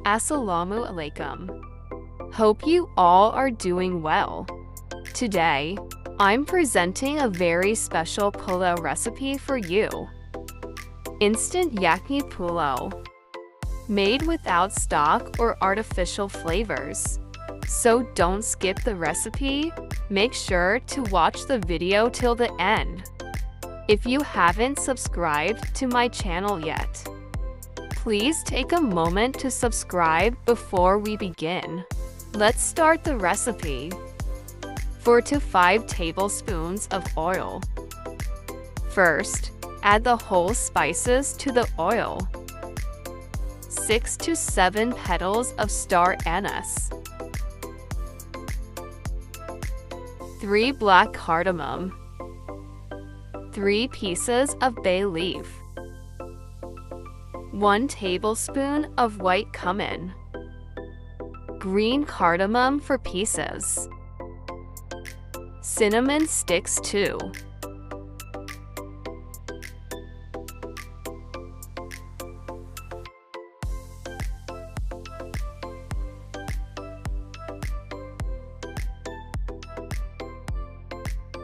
Assalamu alaikum. Hope you all are doing well. Today, I'm presenting a very special pulao recipe for you. Instant Yakhni Pulao. Made without stock or artificial flavors. So don't skip the recipe. Make sure to watch the video till the end. If you haven't subscribed to my channel yet, please take a moment to subscribe before we begin. Let's start the recipe. 4 to 5 tablespoons of oil. First, add the whole spices to the oil. 6 to 7 petals of star anise. 3 black cardamom. 3 pieces of bay leaf. 1 tablespoon of white cumin. Green cardamom for pieces. Cinnamon sticks 2.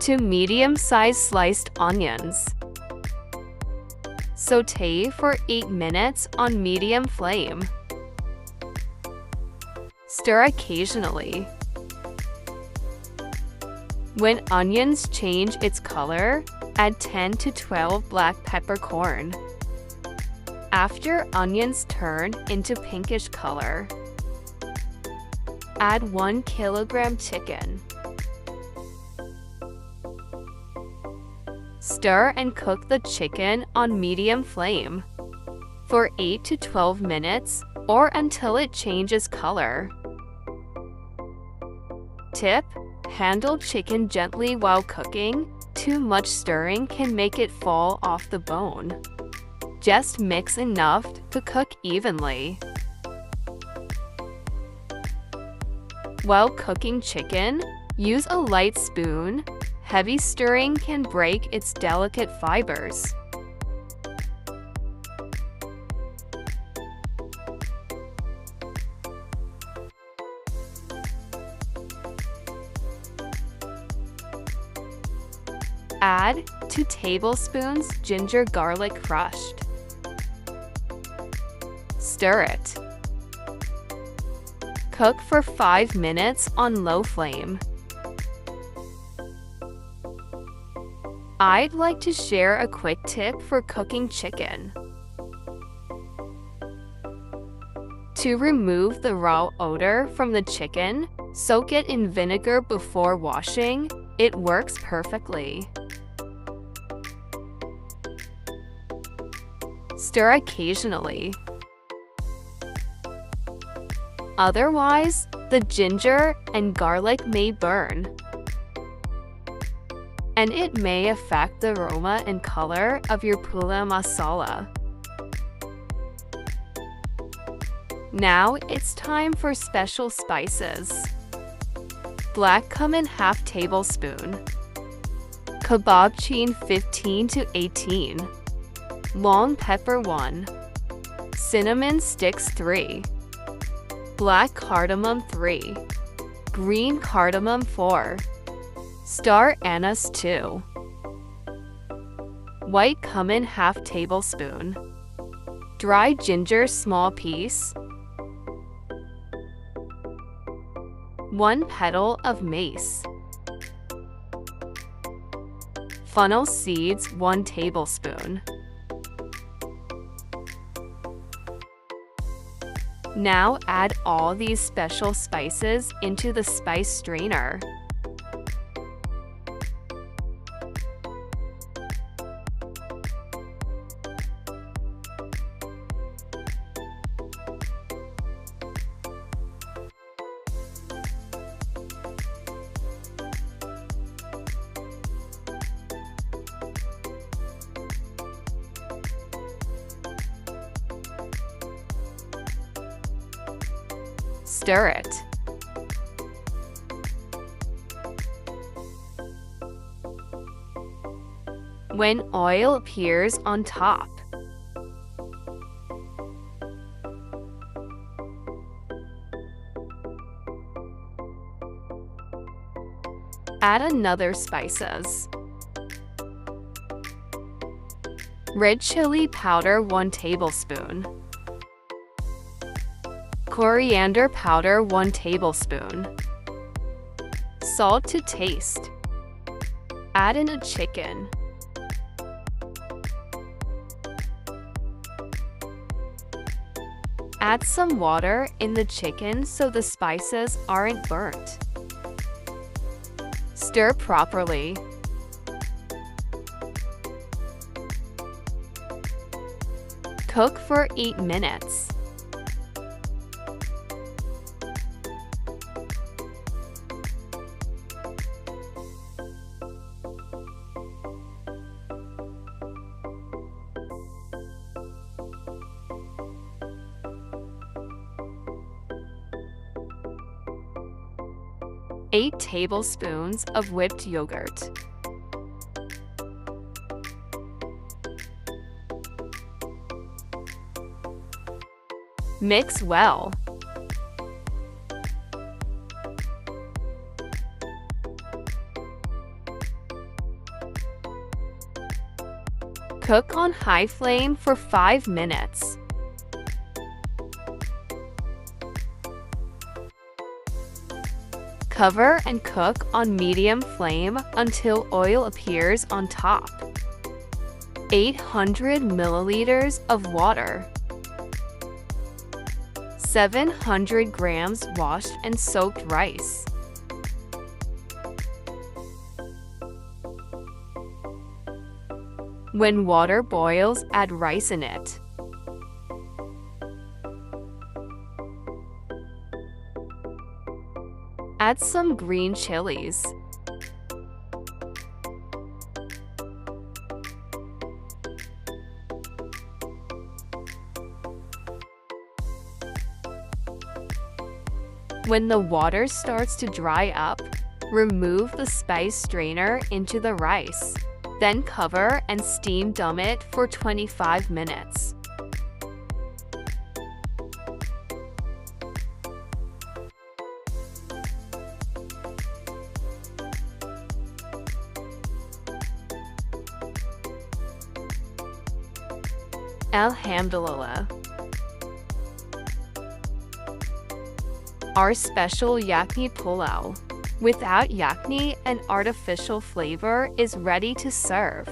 Two medium-sized sliced onions. Sauté for 8 minutes on medium flame. Stir occasionally. When onions change its color, add 10 to 12 black peppercorn. After onions turn into pinkish color, add 1 kilogram chicken. Stir and cook the chicken on medium flame for 8 to 12 minutes or until it changes color. Tip: handle chicken gently while cooking. Too much stirring can make it fall off the bone. Just mix enough to cook evenly. While cooking chicken, use a light spoon. Heavy stirring can break its delicate fibers. Add 2 tablespoons ginger garlic crushed. Stir it. Cook for 5 minutes on low flame. I'd like to share a quick tip for cooking chicken. To remove the raw odor from the chicken, soak it in vinegar before washing. It works perfectly. Stir occasionally. Otherwise, the ginger and garlic may burn, and it may affect the aroma and color of your pulao masala. Now it's time for special spices. Black cumin ½ tablespoon. Kebab chin 15 to 18. Long pepper 1. Cinnamon sticks 3. Black cardamom 3. Green cardamom 4. Star anise 2. White cumin ½ tablespoon. Dry ginger small piece. 1 petal of mace. Fennel seeds 1 tablespoon. Now add all these special spices into the spice strainer. Stir it. When oil appears on top, Add another spices. Red chili powder 1 tablespoon. Coriander powder 1 tablespoon. Salt to taste. Add in a chicken. Add some water in the chicken so the spices aren't burnt. Stir properly. Cook for 8 minutes. Eight tablespoons of whipped yogurt. Mix well. Cook on high flame for 5 minutes. Cover and cook on medium flame until oil appears on top. 800 milliliters of water. 700 grams washed and soaked rice. When water boils, add rice in it. Add some green chilies. When the water starts to dry up, remove the spice strainer into the rice. Then cover and steam dump it for 25 minutes. Alhamdulillah. Our special Yakhni Pulao, without yakhni and artificial flavor, is ready to serve.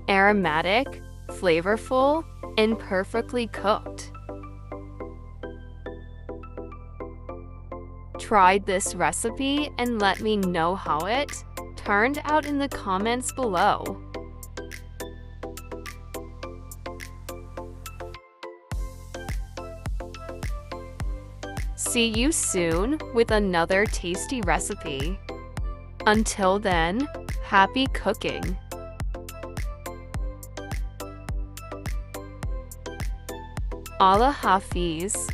Aromatic, flavorful, and perfectly cooked. Try this recipe and let me know how it turned out in the comments below. See you soon with another tasty recipe. Until then, happy cooking! Allah Hafiz.